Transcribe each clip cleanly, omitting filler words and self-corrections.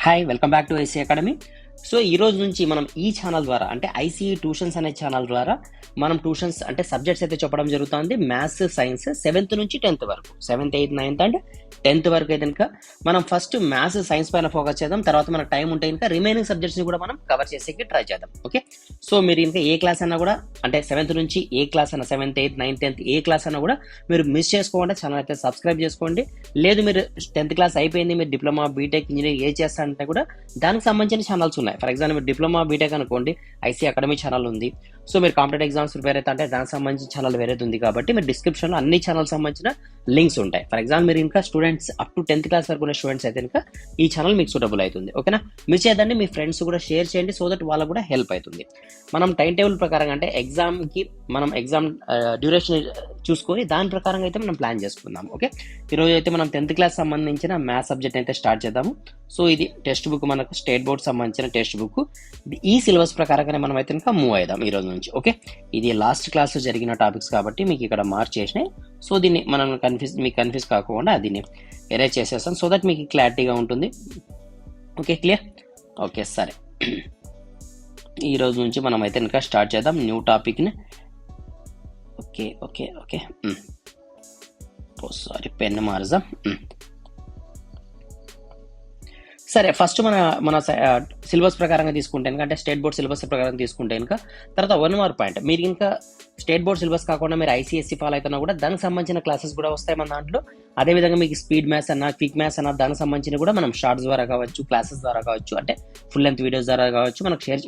Hi welcome back to IC academy. So ఈ రోజు నుంచి మనం ఈ ఛానల్ ద్వారా అంటే ఐసీఈ ట్యూషన్స్ అనే ఛానల్ ద్వారా మనం ట్యూషన్స్ అంటే సబ్జెక్ట్స్ అయితే చెప్పడం జరుగుతుంది. మ్యాథ్స్, సైన్స్ 7th నుంచి 10th వరకు, 7th, 8th, 9th and 10th వరకు అయితే కనుక మనం ఫస్ట్ మ్యాథ్స్, సైన్స్ పైన ఫోకస్ చేద్దాం. తర్వాత మనకు టైం ఉంటే ఇంకా రిమైనింగ్ సబ్జెక్ట్స్ని కూడా మనం కవర్ చేసేకి ట్రై చేద్దాం. ఓకే, సో మీరు ఇంకా ఏ క్లాస్ అన్నా కూడా అంటే 7th నుంచి ఏ క్లాస్ అన్నా 7th, 8th, 9th, 10th ఏ క్లాస్ అన్నా కూడా మీరు మిస్ చేసుకోకుండా ఛానల్ అయితే సబ్స్క్రైబ్ చేసుకోండి. లేదు మీరు 10th క్లాస్ అయిపోయింది, మీరు డిప్లొమా, బీటెక్, ఇంజనీరింగ్ ఏ చేస్తారంటే కూడా దానికి సంబంధించిన ఛానల్స్ ఉన్నాయి. ఫర్ ఎగ్జాంపుల్ మీరు డిప్లొమా, బీటెక్ అనుకోండి, ఐసీ అకాడమీ ఛానల్ ఉంది. సో మీరు కాంపిటేటివ్ ఎగ్జామ్స్ ప్రిపేర్ అయితే అంటే దానికి సంబంధించిన ఛానల్ వేరేది ఉంది. కాబట్టి మీరు డిస్క్రిప్షన్లో అన్ని ఛానల్ సంబంధించిన లింక్స్ ఉంటాయి. ఫర్ ఎగ్జాంపుల్ మీరు ఇంకా students up to 10th class వరకు ఉన్న స్టూడెంట్స్ అయితే ఇంకా ఈ ఛానల్ మీకు సూటబుల్ అవుతుంది. ఓకేనా, మిస్ చేయదండి, మీ ఫ్రెండ్స్ కూడా షేర్ చేయండి, సో దట్ వాళ్ళకు కూడా హెల్ప్ అవుతుంది. మనం టైం టేబుల్ ప్రకారంగా అంటే ఎగ్జామ్కి మనం ఎగ్జామ్ డ్యూరేషన్ చూసుకొని దాని ప్రకారంగా అయితే మనం ప్లాన్ చేసుకుందాం. ఓకే, ఈరోజు అయితే మనం 10th క్లాస్ సంబంధించిన మ్యాథ్స్ సబ్జెక్ట్ అయితే స్టార్ట్ చేద్దాము. సో ఇది టెక్స్ట్ బుక్, మనకు స్టేట్ బోర్డ్ సంబంధించిన టెక్స్ట్ బుక్. ఈ సిలబస్ ప్రకారంగానే మనం అయితే ఇంకా మూవ్ అవుదాం ఈ రోజు నుంచి. ఓకే, ఇది లాస్ట్ క్లాస్ జరిగిన టాపిక్స్ కాబట్టి మీకు ఇక్కడ మార్క్ చేసినాయి. సో దీన్ని మనం మీకు కన్ఫ్యూజ్ కాకుండా దీన్ని ఎరేజ్ చేసేస్తాం, సో దట్ మీకు క్లారిటీగా ఉంటుంది. Okay, clear? ఓకే, సరే, ఈ రోజు నుంచి మనం అయితే ఇంకా స్టార్ట్ చేద్దాం న్యూ టాపిక్ని. Okay okay okay, sorry pen మార్జా. సరే, ఫస్ట్ మన సిలబస్ ప్రకారంగా తీసుకుంటే అంటే స్టేట్ బోర్డ్ సిలబస్ ప్రకారం తీసుకుంటే ఇంకా తర్వాత 1 మార్క్ పాయింట్. మీరు ఇంకా స్టేట్ బోర్డ్ సిలబస్ కాకుండా మీరు ఐసీఎస్సీ ఫాలో అవుతున్నా కూడా దానికి సంబంధించిన క్లాసెస్ కూడా వస్తాయి మన దాంట్లో. అదేవిధంగా మీకు స్పీడ్ మ్యాథ్స్ అన్న, క్విక్ మ్యాథ్స్ అన్న దానికి సంబంధించిన కూడా మనం షార్ట్స్ ద్వారా కావచ్చు, క్లాసెస్ ద్వారా కావచ్చు, అంటే ఫుల్ లెంత్ వీడియోస్ ద్వారా కావచ్చు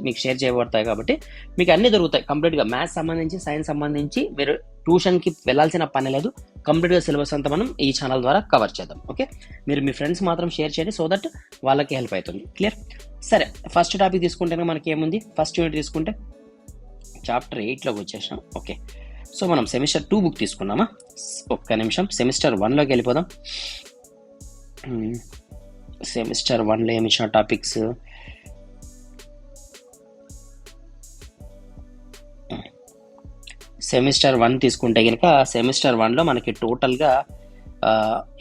మీకు షేర్ చేయబడతాయి. కాబట్టి మీకు అన్ని దొరుకుతాయి కంప్లీట్గా. మ్యాథ్స్ సంబంధించి, సైన్స్ సంబంధించి మీరు ట్యూషన్కి వెళ్ళాల్సిన పని లేదు. కంప్లీట్గా సిలబస్ అంతా మనం ఈ ఛానల్ ద్వారా కవర్ చేద్దాం. ఓకే, మీరు మీ ఫ్రెండ్స్ మాత్రం షేర్ చేయండి, సో దట్ వాళ్ళకి హెల్ప్ అవుతుంది. క్లియర్? సరే, ఫస్ట్ టాపిక్ తీసుకుంటే మనకి ఏముంది, ఫస్ట్ యూనిట్ తీసుకుంటే చాప్టర్ 8లోకి వచ్చేసాం. ఓకే, సో మనం సెమిస్టర్ 2 బుక్ తీసుకున్నామా? ఒక్క నిమిషం, సెమిస్టర్ 1లోకి వెళ్ళిపోదాం. సెమిస్టర్ 1లో ఏమి ఇచ్చిన టాపిక్స్, సెమిస్టర్ 1 తీసుకుంటే కనుక సెమిస్టర్ 1లో మనకి టోటల్గా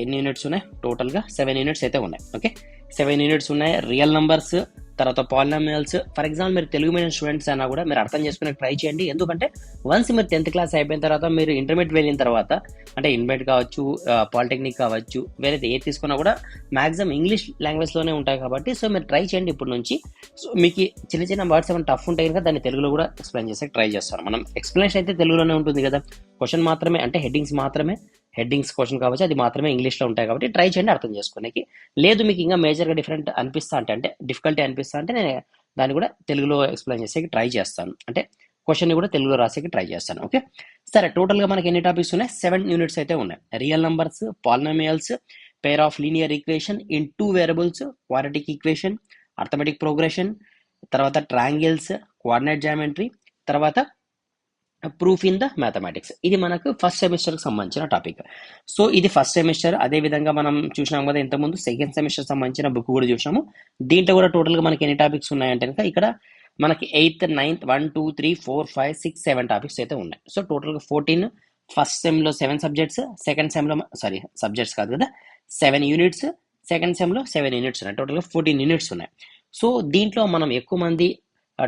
ఎన్ని యూనిట్స్ ఉన్నాయి? టోటల్గా 7 యూనిట్స్ అయితే ఉన్నాయి. ఓకే, 7 యూనిట్స్ ఉన్నాయి. రియల్ నంబర్స్, తర్వాత పాలినామియల్స్. ఫర్ ఎగ్జాంపుల్ మీరు తెలుగు మీడియం స్టూడెంట్స్ అయినా కూడా మీరు అర్థం చేసుకునే ట్రై చేయండి. ఎందుకంటే వన్స్ మీరు 10th క్లాస్ అయిపోయిన తర్వాత మీరు ఇంటర్మీడియట్ వెళ్ళిన తర్వాత అంటే ఇంటర్మీడియట్ కావచ్చు, పాలిటెక్నిక్ కావచ్చు, వేరేది ఏది తీసుకున్నా కూడా మ్యాక్సిమం ఇంగ్లీష్ లాంగ్వేజ్లోనే ఉంటాయి. కాబట్టి సో మీరు ట్రై చేయండి ఇప్పటి నుంచి. సో మీకు చిన్న చిన్న వర్డ్స్ ఏమైనా టఫ్ ఉంటాయి కనుక దాన్ని తెలుగులో కూడా ఎక్స్ప్లెయిన్ చేసే ట్రై చేస్తాను. మనం ఎక్స్ప్లెనేషన్ అయితే తెలుగులోనే ఉంటుంది కదా, క్వశ్చన్ మాత్రమే అంటే హెడ్డింగ్స్ క్వశ్చన్ కావచ్చు, అది మాత్రమే ఇంగ్లీష్లో ఉంటాయి. కాబట్టి ట్రై చేయండి అర్థం చేసుకోనికి. లేదు మీకు ఇంకా మేజర్గా డిఫరెంట్ అనిపిస్తా అంటే డిఫికల్టీ అనిపిస్తా అంటే నేను దాన్ని కూడా తెలుగులో ఎక్స్ప్లెయిన్ చేసేకి ట్రై చేస్తాను, అంటే క్వశ్చన్ని కూడా తెలుగులో రాసేకి ట్రై చేస్తాను. ఓకే, సరే, టోటల్గా మనకి ఎన్ని టాపిక్స్ ఉన్నాయి? 7 యూనిట్స్ అయితే ఉన్నాయి. Real numbers, polynomials, pair of linear equation in 2 variables, quadratic equation, arithmetic progression, తర్వాత ట్రయాంగిల్స్, కోఆర్డినేట్ జామెట్రీ, తర్వాత ప్రూఫ్ ఇన్ ద మ్యాథమెటిక్స్. ఇది మనకు ఫస్ట్ సెమిస్టర్కి సంబంధించిన టాపిక్. సో ఇది ఫస్ట్ సెమిస్టర్. అదేవిధంగా మనం చూసినాం కదా ఇంతకుముందు సెకండ్ సెమిస్టర్ సంబంధించిన బుక్ కూడా చూసాము. దీంట్లో కూడా టోటల్గా మనకి ఎన్ని టాపిక్స్ ఉన్నాయంటే కనుక ఇక్కడ మనకి 8th, 9th 1 2 3 4 5 6 7 టాపిక్స్ అయితే ఉన్నాయి. సో టోటల్గా 14. ఫస్ట్ సెమ్లో 7 సబ్జెక్ట్స్, సెకండ్ సెమ్లో సబ్జెక్ట్స్ కాదు కదా, 7 యూనిట్స్, సెకండ్ సెమ్లో 7 యూనిట్స్ ఉన్నాయి. టోటల్గా 14 యూనిట్స్ ఉన్నాయి. సో దీంట్లో మనం ఎక్కువ మంది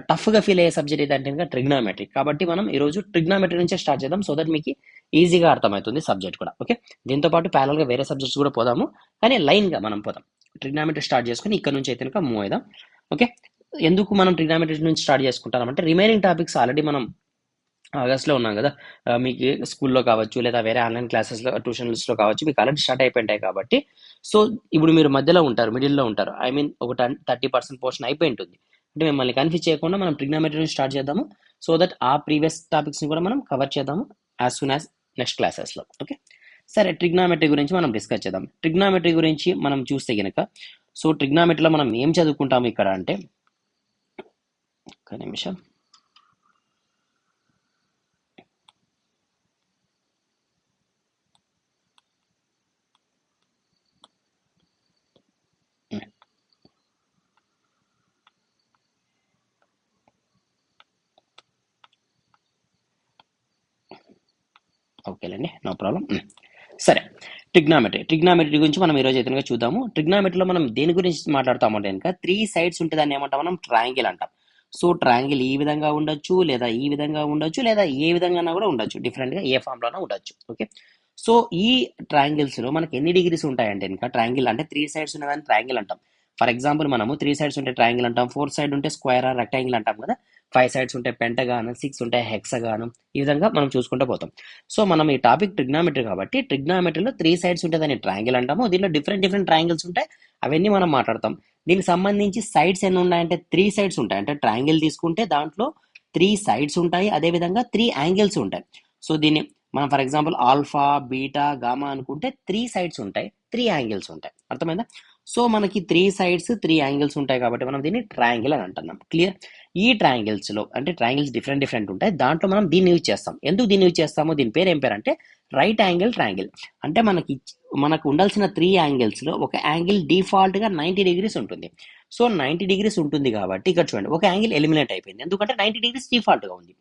టఫ్గా ఫీల్ అయ్యే సబ్జెక్ట్ ఏదంటే కనుక ట్రిగ్నామెట్రీ. కాబట్టి మనం ఈరోజు ట్రిగ్నామెట్రీ నుంచే స్టార్ట్ చేద్దాం, సో దట్ మీకు ఈజీగా అర్థమవుతుంది సబ్జెక్ట్ కూడా. ఓకే, దీంతో పాటు ప్యారల్గా వేరే సబ్జెక్ట్స్ కూడా పోదాము, కానీ లైన్గా మనం పోదాం. ట్రిగ్నామెట్రీ స్టార్ట్ చేసుకుని ఇక్కడ నుంచి అయితే కనుక మూవ్ అవుదాం. ఓకే, ఎందుకు మనం ట్రిగ్నామెట్రీ నుంచి స్టార్ట్ చేసుకుంటామంటే రిమైనింగ్ టాపిక్స్ ఆల్రెడీ మనం ఆగస్ట్లో ఉన్నాం కదా, మీకు స్కూల్లో కావచ్చు లేదా వేరే ఆన్లైన్ క్లాసెస్లో, ట్యూషన్స్లో కావచ్చు, మీకు ఆల్రెడీ స్టార్ట్ అయిపోయింటాయి. కాబట్టి సో ఇప్పుడు మీరు మధ్యలో ఉంటారు, మిడిల్లో ఉంటారు. ఐ మీన్ ఒక 30% పోర్షన్ అయిపోయి ఉంటుంది. అంటే మిమ్మల్ని కన్ఫ్యూజ్ చేయకుండా మనం ట్రిగ్నామెట్రీ నుంచి స్టార్ట్ చేద్దాము, సో దట్ ఆ ప్రీవియస్ టాపిక్స్ని కూడా మనం కవర్ చేద్దాము యాజ్ సూన్ యాజ్ నెక్స్ట్ క్లాసెస్లో. ఓకే, సరే, ట్రిగ్నామెట్రీ గురించి మనం డిస్కస్ చేద్దాం. ట్రిగ్నామెట్రీ గురించి మనం చూస్తే కనుక సో ట్రిగ్నామెట్రీలో మనం ఏం చదువుకుంటాము ఇక్కడ అంటే, ఒక నిమిషం, ఓకేలేండి, నో ప్రాబ్లం. సరే, ట్రిగ్నామెట్రీ గురించి మనం ఈరోజు అయితే చూద్దాము. ట్రిగ్నామెట్రీలో మనం దేని గురించి మాట్లాడతామంటే కనుక 3 సైడ్స్ ఉంటే దాన్ని ఏమంటాం మనం ట్రయాంగిల్ అంటాం. సో ట్రయాంగిల్ ఈ విధంగా ఉండొచ్చు, లేదా ఈ విధంగా ఉండొచ్చు, లేదా ఏ విధంగా కూడా ఉండొచ్చు, డిఫరెంట్గా ఏ ఫామ్లోనే ఉండొచ్చు. ఓకే, సో ఈ ట్రయాంగిల్స్లో మనకి ఎన్ని డిగ్రీస్ ఉంటాయంటే కనుక ట్రయాంగిల్ అంటే 3 సైడ్స్ ఉన్నదాన్ని ట్రయాంగిల్ అంటాం. ఫర్ ఎగ్జాంపుల్ మనము 3 సైడ్స్ ఉంటే ట్రయాంగిల్ అంటాం, 4 సైడ్ ఉంటే స్క్వేర్ ఆర్ రెక్టాంగిల్ అంటాం కదా, 5 సైడ్స్ ఉంటే పెంటగాన్, 6 ఉంటే హెక్సగాన్, ఈ విధంగా మనం చూసుకుంటూ పోతాం. సో మనం ఈ టాపిక్ ట్రిగ్నామెట్రీ కాబట్టి ట్రిగ్నామెట్రీలో 3 సైడ్స్ ఉంటే దాన్ని ట్రయాంగిల్ అంటాము. దీనిలో డిఫరెంట్ ట్రయాంగిల్స్ ఉంటాయి, అవన్నీ మనం మాట్లాడతాం. దీనికి సంబంధించి సైడ్స్ ఎన్ని ఉన్నాయంటే 3 సైడ్స్ ఉంటాయి. అంటే ట్రయాంగిల్ తీసుకుంటే దాంట్లో 3 సైడ్స్ ఉంటాయి, అదేవిధంగా 3 యాంగిల్స్ ఉంటాయి. సో దీన్ని మనం for example alpha, beta, gamma అనుకుంటే 3 సైడ్స్ ఉంటాయి, 3 యాంగిల్స్ ఉంటాయి. అర్థమైందా? సో మనకి 3 సైడ్స్ 3 యాంగిల్స్ ఉంటాయి కాబట్టి మనం దీన్ని ట్రయాంగిల్ అని అంటున్నాం. క్లియర్? ఈ ట్రయాంగిల్స్లో అంటే ట్రయాంగిల్స్ డిఫరెంట్ ఉంటాయి, దాంట్లో మనం దీన్ని యూజ్ చేస్తాం. ఎందుకు దీన్ని యూజ్ చేస్తామో, దీని పేరు ఏం పేరు అంటే రైట్ యాంగిల్ ట్రయాంగిల్. అంటే మనకు ఉండాల్సిన 3 యాంగిల్స్లో ఒక యాంగిల్ డిఫాల్ట్గా 90 డిగ్రీస్ ఉంటుంది. సో 90 డిగ్రీస్ ఉంటుంది కాబట్టి ఇక్కడ చూడండి, ఒక యాంగిల్ ఎలిమినేట్ అయిపోయింది, ఎందుకంటే 90 డిగ్రీస్ డిఫాల్ట్గా ఉంది.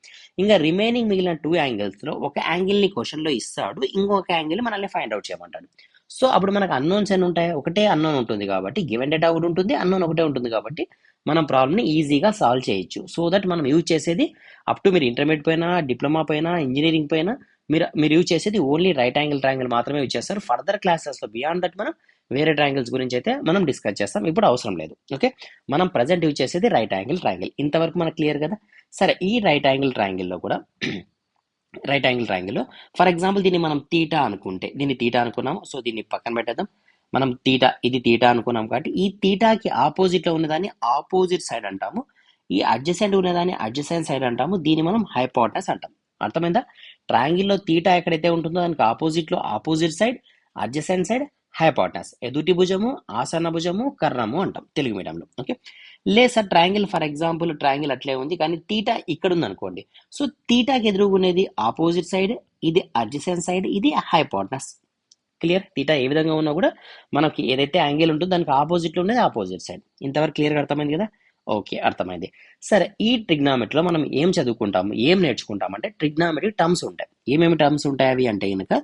ఇంకా రిమైనింగ్ మిగిలిన 2 యాంగిల్స్లో ఒక యాంగిల్ని క్వశ్చన్లో ఇస్తాడు, ఇంకొక యాంగిల్ మనల్ని ఫైండ్ అవుట్ చేయమంటాడు. సో అప్పుడు మనకు అన్నోన్స్ ఎన్ని ఉంటాయి? ఒకటే అన్నోన్ ఉంటుంది కాబట్టి, గివెన్ డేటా ఒకటి ఉంటుంది, అన్నోన్ ఒకటే ఉంటుంది కాబట్టి మనం ప్రాబ్లమ్ని ఈజీగా సాల్వ్ చేయొచ్చు. సో దట్ మనం యూజ్ చేసేది అప్ టు మీరు ఇంటర్మీడియట్ పైన, డిప్లొమా పైన, ఇంజనీరింగ్ పైన మీరు యూజ్ చేసేది ఓన్లీ రైట్ యాంగిల్ ట్రయాంగిల్ మాత్రమే యూజ్ చేస్తారు. ఫర్దర్ క్లాసెస్లో బియాండ్ దట్ మనం వేరే ట్రయాంగిల్స్ గురించి అయితే మనం డిస్కస్ చేస్తాం, ఇప్పుడు అవసరం లేదు. ఓకే, మనం ప్రజెంట్ యూజ్ చేసేది రైట్ యాంగిల్ ట్రయాంగిల్. ఇంతవరకు మనకు క్లియర్ కదా? సరే, ఈ రైట్ యాంగిల్ ట్రయాంగిల్లో కూడా right angle triangle for example దీన్ని మనం తీటా అనుకుంటే, దీన్ని తీటా అనుకున్నాము, సో దీన్ని పక్కన పెట్టేద్దాం. మనం ఇది తీటా అనుకున్నాం కాబట్టి ఈ తీటాకి ఆపోజిట్లో ఉన్నదాన్ని ఆపోజిట్ సైడ్ అంటాము, ఈ అడ్జసెంట్ ఉన్నదాన్ని అడ్జసెంట్ సైడ్ అంటాము, దీన్ని మనం హైపోటనస్ అంటాం. అర్థమైందా? ట్రయాంగిల్లో తీటా ఎక్కడైతే ఉంటుందో దానికి ఆపోజిట్లో opposite side, adjacent side, hypotenuse, ఎదుటి భుజము, ఆసన్న భుజము, కర్ణము అంటాం తెలుగు మీడియంలో. ఓకే, లేదు sir triangle for example triangle అట్లే ఉంది కానీ తీటా ఇక్కడ ఉంది అనుకోండి, సో తీటాకి ఎదురుగునేది ఆపోజిట్ సైడ్, ఇది అడ్జసెంట్ సైడ్, ఇది హైపోటనస్. క్లియర్? తీటా ఏ విధంగా ఉన్నా కూడా మనకి ఏదైతే యాంగిల్ ఉంటుందో దానికి ఆపోజిట్లో ఉండేది ఆపోజిట్ సైడ్. ఇంతవరకు క్లియర్గా అర్థమైంది కదా? ఓకే, అర్థమైంది. సరే, ఈ ట్రిగ్నామెట్రీలో మనం ఏం చదువుకుంటాము, ఏం నేర్చుకుంటాం అంటే ట్రిగ్నామెట్రీ టర్మ్స్ ఉంటాయి. ఏమేమి టర్మ్స్ ఉంటాయి అవి అంటే కనుక,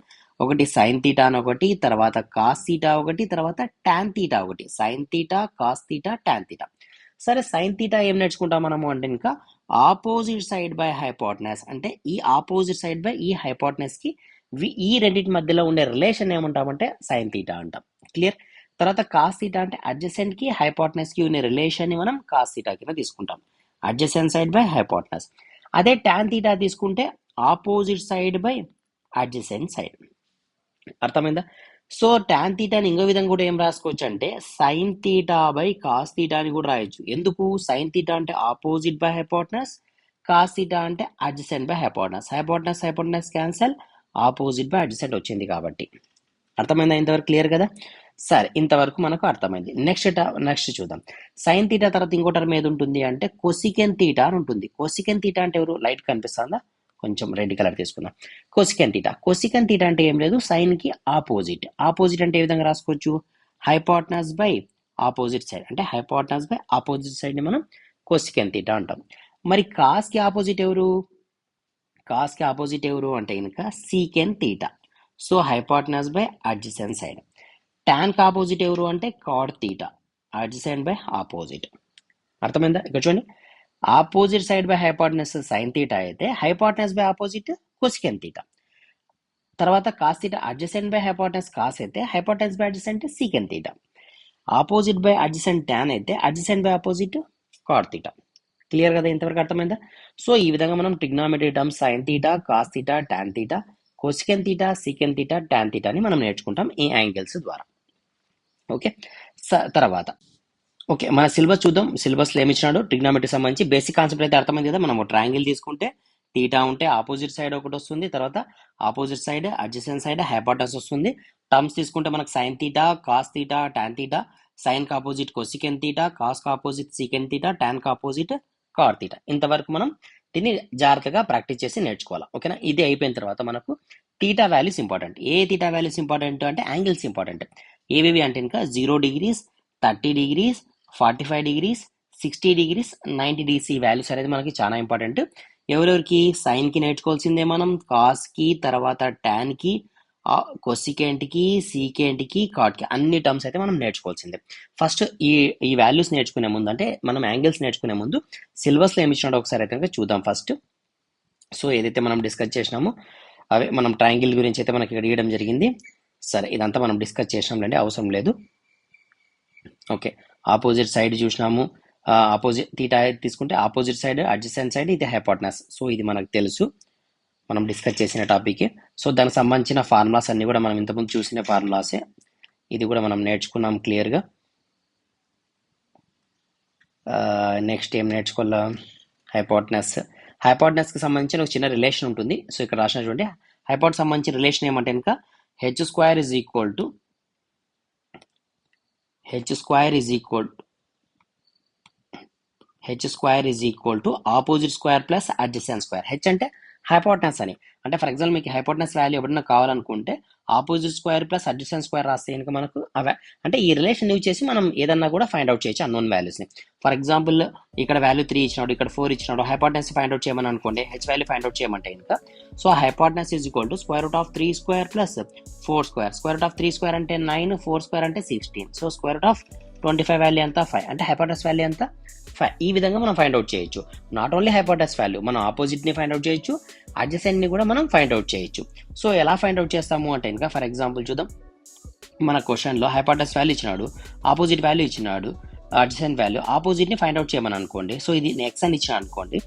ఒకటి సైన్ తీటా అని ఒకటి, తర్వాత కాస్ తీటా ఒకటి, తర్వాత టాన్ తీటా ఒకటి. Sign theta, cos theta, tan theta. సరే, సైన్ తీటా ఏం నేర్చుకుంటాం మనము అంటే ఇంకా ఆపోజిట్ సైడ్ బై హైపోటనస్, అంటే ఈ ఆపోజిట్ సైడ్ బై ఈ హైపోటనస్ కి ఈ రెండింటి మధ్యలో ఉండే రిలేషన్ ఏమంటామంటే సైన్ తీటా అంటాం. క్లియర్? తర్వాత కాస్ తీటా అంటే అడ్జసెంట్ కి హైపోటనస్ కి ఉండే రిలేషన్ ని మనం కాస్ తీటా కింద తీసుకుంటాం, అడ్జసెంట్ సైడ్ బై హైపోటనస్. అదే టాన్ తీటా తీసుకుంటే opposite side by adjacent side. అర్థమైందా? సో టాన్ తీటాని ఇంకో విధంగా కూడా ఏం రాసుకోవచ్చు అంటే sine theta by cos theta అని కూడా రాయొచ్చు. ఎందుకు? సైన్ తీటా అంటే opposite by hypotenuse, cos theta అంటే adjacent by hypotenuse. Hypotenuse cancel, opposite by adjacent వచ్చింది కాబట్టి. అర్థమైందా? ఇంతవరకు క్లియర్ కదా? సరే, ఇంతవరకు మనకు అర్థమైంది. నెక్స్ట్ చూద్దాం. సైన్ తీటా తర్వాత ఇంకో టర్మ్ ఏది ఉంటుంది అంటే కొసికెన్ తీటా అని ఉంటుంది. కొసికెన్ తీటా అంటే ఎవరు? లైట్ కనిపిస్తుందా? కొంచెం రెడ్ కలర్ తీసుకుందాం. కొసికెన్ తీటా అంటే ఏం లేదు, సైన్ కి ఆపోజిట్ అంటే ఏ విధంగా రాసుకోవచ్చు? హైపోటనస్ బై ఆపోజిట్ సైడ్, అంటే హైపోటనస్ బై ఆపోజిట్ సైడ్ ని మనం కొసికెన్ తీటా అంటాం. మరి కాస్ కి ఆపోజిట్ ఎవరు? అంటే కనుక secant theta. So hypotenuse by adjacent side. Tan కి ఆపోజిట్ ఎవరు అంటే cot theta, adjacent by opposite. అర్థమైందా? ఇక్కడ చూడండి, opposite side by hypotenuse sine theta అయితే hypotenuse by opposite cosecant theta. తర్వాత cos theta adjacent by hypotenuse cos అయితే hypotenuse by adjacent secant theta. Opposite by adjacent tan అయితే adjacent by opposite cot theta. Clear కదా? ఇంతవరకు అర్థమైందా? So ఈ విధంగా మనం trigonometry terms sign theta, cos theta, tan theta, cosecant theta, secant theta, tan తీటాని మనం నేర్చుకుంటాం ఈ యాంగిల్స్ ద్వారా. ఓకే, తర్వాత ఓకే మన సిలబస్ చూద్దాం. సిలబస్లో ఏమి ఇచ్చినాడు? ట్రిగ్నామెట్రీ సంబంధించి బేసిక్ కాన్సెప్ట్ అయితే అర్థమైంది కదా. మనం ట్రయాంగిల్ తీసుకుంటే తీటా ఉంటే ఆపోజిట్ సైడ్ ఒకటి వస్తుంది, తర్వాత opposite side, adjacent side, hypotenuse వస్తుంది. టర్మ్స్ తీసుకుంటే మనకు sine theta, cos theta, tan theta. Sine కి ఆపోజిట్ కొసికెన్ తీటా, కాస్ కి ఆపోజిట్ సీకెన్ తీటా, టాన్ కి ఆపోజిట్ కాట్ తీటా. ఇంతవరకు మనం దీన్ని జాగ్రత్తగా ప్రాక్టీస్ చేసి నేర్చుకోవాలి. ఓకేనా? ఇది అయిపోయిన తర్వాత మనకు తీటా వాల్యూస్ ఇంపార్టెంట్. ఏ తీటా వాల్యూస్ ఇంపార్టెంట్ అంటే యాంగిల్స్ ఇంపార్టెంట్. ఏవేవి అంటే ఇంకా 0 degrees, 30 degrees, 45 degrees, 60 degrees, 90 degrees ఈ వాల్యూస్ అనేది మనకి చాలా ఇంపార్టెంట్. ఎవరెవరికి? సైన్ కి నేర్చుకోవాల్సిందే మనం, కాస్ కి, తర్వాత టాన్ కి, కొసికెంట్కి, సీకెంట్కి, కాట్కి అన్ని టర్మ్స్ అయితే మనం నేర్చుకోవాల్సిందే. ఫస్ట్ ఈ వాల్యూస్ నేర్చుకునే ముందు, అంటే మనం యాంగిల్స్ నేర్చుకునే ముందు సిలబస్లో ఏమి ఇచ్చినాడో ఒకసారి అయితే చూద్దాం ఫస్ట్. సో ఏదైతే మనం డిస్కస్ చేసినామో అవే మనం ట్రయాంగిల్ గురించి అయితే మనకి ఇక్కడ ఇవ్వడం జరిగింది. సరే, ఇదంతా మనం డిస్కస్ చేసినాంలేండి, అవసరం లేదు. ఓకే, ఆపోజిట్ సైడ్ చూసినాము. ఆపోజిట్ థీటా తీసుకుంటే ఆపోజిట్ సైడ్, అడ్జసెంట్ సైడ్, ఇది హైపోటనస్. సో ఇది మనకు తెలుసు, మనం డిస్కస్ చేసిన టాపిక్. సో దానికి సంబంధించిన ఫార్ములాస్ అన్ని కూడా మనం ఇంతకుముందు చూసిన ఫార్ములాసే, ఇది కూడా మనం నేర్చుకున్నాం క్లియర్గా. నెక్స్ట్ ఏం నేర్చుకోవాలా, హైపోటనస్కి సంబంధించిన ఒక చిన్న రిలేషన్ ఉంటుంది. సో ఇక్కడ రాసినటువంటి హైపోట్ సంబంధించిన రిలేషన్ ఏమంటే కనుక h square is equal to opposite square plus adjacent square. H అంటే హైపోటనస్ అని, అంటే ఫర్ ఎగ్జాంపుల్ మీకు హైపోటనస్ వాల్యూ ఎప్పుడైనా కావాలనుకుంటే opposite square plus adjacent square రాస్తే కనుక మనకు అవే, అంటే ఈ రిలేషన్ యూజ్ చేసి మనం ఏదన్నా కూడా ఫైండ్ అవుట్ చేయొచ్చు అన్నోన్ వాల్యూస్ని. ఫర్ ఎగ్జాంపుల్ ఇక్కడ వాల్యూ 3 ఇచ్చినాడు, ఇక్కడ 4 ఇచ్చినాడు, హైపోటనస్ ఫైండ్ అవుట్ చేయమని అనుకోండి, హెచ్ వాల్యూ ఫైండ్ అవుట్ చేయమంటే కనుక so hypotenuse is equal to square root of 3 square plus 4 square. Square root of 3 square అంటే 9, 4 స్క్వేర్ అంటే 16. So square root of 25 value ఎంత 5, అంటే హైపోటనస్ వాల్యూ ఎంత 5. ఈ విధంగా మనం ఫైండ్ అవుట్ చేయొచ్చు. నాట్ ఓన్లీ హైపోటనస్ వాల్యూ, మనం ఆపోజిట్ని ఫైండ్ అవుట్ చేయొచ్చు, అడ్జసెంట్ని కూడా మనం ఫైండ్ అవుట్ చేయొచ్చు. సో ఎలా ఫైండ్ అవుట్ చేస్తాము అంటే ఇంకా ఫర్ ఎగ్జాంపుల్ చూద్దాం. మన క్వశ్చన్లో హైపోటనస్ వాల్యూ ఇచ్చినాడు, ఆపోజిట్ వాల్యూ ఇచ్చినాడు, అడ్జసెంట్ వాల్యూ, ఆపోజిట్ని ఫైండ్ అవుట్ చేయమని అనుకోండి. సో ఇది ఎక్స్ అని ఇచ్చిన అనుకోండి,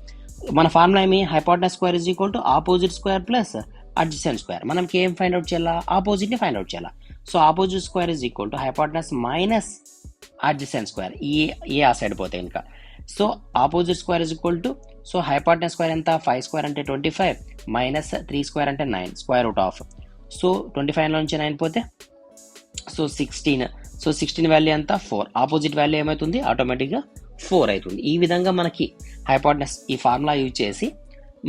మన ఫార్ములా ఏమి hypotenuse square is equal to opposite square plus adjacent square. మనకి ఏం ఫైండ్ అవుట్ చేయాలా, ఆపోజిట్ని ఫైండ్ అవుట్ చేయాలా. So opposite square is equal to hypotenuse minus adjacent square, ఈ ఆ సైడ్ పోతే ఇంకా. So opposite square is equal to, so hypotenuse square ఎంత 5 square అంటే 25 మైనస్ 3 స్క్వేర్ అంటే 9, స్క్వేర్ రూట్ ఆఫ్. సో 25 నుంచి 9 పోతే సో 16. సో 16 వాల్యూ ఎంత 4, ఆపోజిట్ వాల్యూ ఏమవుతుంది ఆటోమేటిక్గా 4 అవుతుంది. ఈ విధంగా మనకి హైపోటనస్ ఈ ఫార్ములా యూజ్ చేసి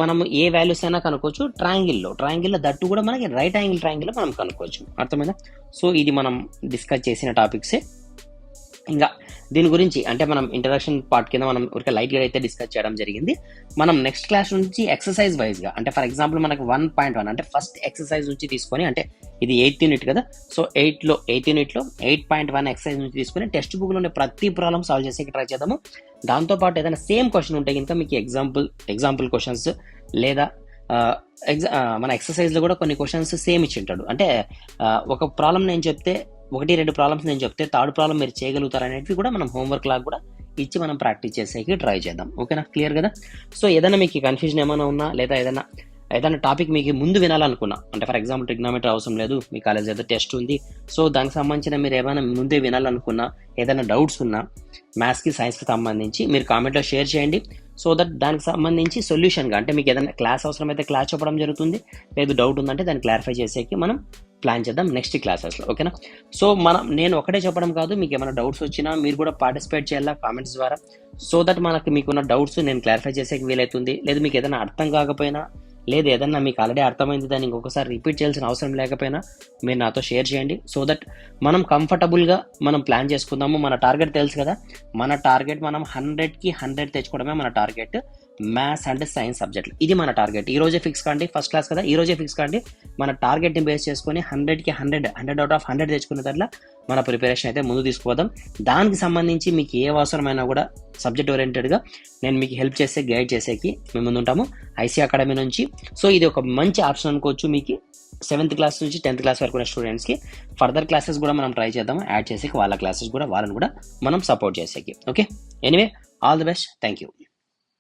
మనము ఏ వాల్యూస్ అయినా కనుక్కోవచ్చు. ట్రయాంగిల్లో దట్టు కూడా మనకి రైట్ యాంగిల్ ట్రయాంగిల్లో మనం కనుక్కోవచ్చు. అర్థమైందా? సో ఇది మనం డిస్కస్ చేసిన టాపిక్సే. ఇంకా దీని గురించి అంటే మనం ఇంట్రడక్షన్ పార్ట్ కింద మనం ఒక లైట్గా అయితే డిస్కస్ చేయడం జరిగింది. మనం నెక్స్ట్ క్లాస్ నుంచి ఎక్సర్సైజ్ వైజ్గా, అంటే ఫర్ ఎగ్జాంపుల్ మనకు 1.1 అంటే ఫస్ట్ ఎక్సర్సైజ్ నుంచి తీసుకొని, అంటే ఇది 8th యూనిట్ కదా, సో 8th యూనిట్లో 8.1 ఎక్సర్సైజ్ నుంచి తీసుకొని టెక్స్ట్ బుక్లో ప్రతి ప్రాబ్లం సాల్వ్ చేసేకి ట్రై చేద్దాము. దాంతోపాటు ఏదైనా సేమ్ క్వశ్చన్ ఉంటే కనుక మీకు ఎగ్జాంపుల్ క్వశ్చన్స్ లేదా మన ఎక్సర్సైజ్లో కూడా కొన్ని క్వశ్చన్స్ సేమ్ ఇచ్చి ఉంటాడు. అంటే ఒక ప్రాబ్లం నేను చెప్తే 1-2 ప్రాబ్లమ్స్ నేను చెప్తే థర్డ్ ప్రాబ్లం మీరు చేయగలుగుతారు అనేటివి కూడా మనం హోంవర్క్ లాగా కూడా ఇచ్చి మనం ప్రాక్టీస్ చేసేకి ట్రై చేద్దాం. ఓకేనా, క్లియర్ కదా? సో ఏదైనా మీకు కన్ఫ్యూజన్ ఏమైనా ఉన్నా లేదా ఏదైనా టాపిక్ మీకు ముందు వినాలనుకున్నా, అంటే ఫర్ ఎగ్జాంపుల్ ట్రిగ్నోమెట్రీ అవసరం లేదు, మీ కాలేజ్ ఏదో టెస్ట్ ఉంది, సో దానికి సంబంధించిన మీరు ఏమైనా ముందే వినాలనుకున్నా, ఏదైనా డౌట్స్ ఉన్నా మ్యాథ్స్కి సైన్స్కి సంబంధించి మీరు కామెంట్లో షేర్ చేయండి. సో దట్ దానికి సంబంధించి సొల్యూషన్గా, అంటే మీకు ఏదైనా క్లాస్ అవసరమైతే క్లాస్ చెప్పడం జరుగుతుంది, లేదు డౌట్ ఉందంటే దాన్ని క్లారిఫై చేసేకి మనం ప్లాన్ చేద్దాం నెక్స్ట్ క్లాసెస్లో. ఓకేనా? సో నేను ఒకటే చెప్పడం కాదు, మీకు ఏమైనా డౌట్స్ వచ్చినా మీరు కూడా పార్టిసిపేట్ చేయాలా కామెంట్స్ ద్వారా. సో దట్ మీకున్న డౌట్స్ నేను క్లారిఫై చేసేకి వీలవుతుంది. లేదు మీకు ఏదైనా అర్థం కాకపోయినా, లేదు ఏదన్నా మీకు ఆల్రెడీ అర్థమైంది దాన్ని ఇంకొకసారి రిపీట్ చేయాల్సిన అవసరం లేకపోయినా మీరు నాతో షేర్ చేయండి. సో దట్ మనం కంఫర్టబుల్గా మనం ప్లాన్ చేసుకుందాము. మన టార్గెట్ తెలుసు కదా, మన టార్గెట్ మనం 100కి 100 తెచ్చుకోవడమే మన టార్గెట్. మ్యాథ్స్ అండ్ సైన్స్ సబ్జెక్టులు ఇది మన టార్గెట్. ఈ రోజే ఫిక్స్ కాండి, ఫస్ట్ క్లాస్ కదా, ఈ రోజే ఫిక్స్ కాండి. మన టార్గెట్ని బేస్ చేసుకొని 100కి 100 అవుట్ ఆఫ్ 100 తెచ్చుకునే దాంట్లో మన ప్రిపరేషన్ అయితే ముందు తీసుకుపోదాం. దానికి సంబంధించి మీకు ఏ అవసరమైనా కూడా సబ్జెక్ట్ ఓరియంటెడ్గా నేను మీకు హెల్ప్ చేసే గైడ్ చేసేకి మేము ముందు ఉంటాము ఐసీ అకాడమీ నుంచి. సో ఇది ఒక మంచి ఆప్షన్ అనుకోవచ్చు మీకు 7th క్లాస్ నుంచి 10th క్లాస్ వరకు ఉన్న స్టూడెంట్స్కి. ఫర్దర్ క్లాసెస్ కూడా మనం ట్రై చేద్దాము యాడ్ చేసేకి, వాళ్ళ క్లాసెస్ కూడా వాళ్ళని కూడా మనం సపోర్ట్ చేసేకి. Okay, anyway all the best, thank you.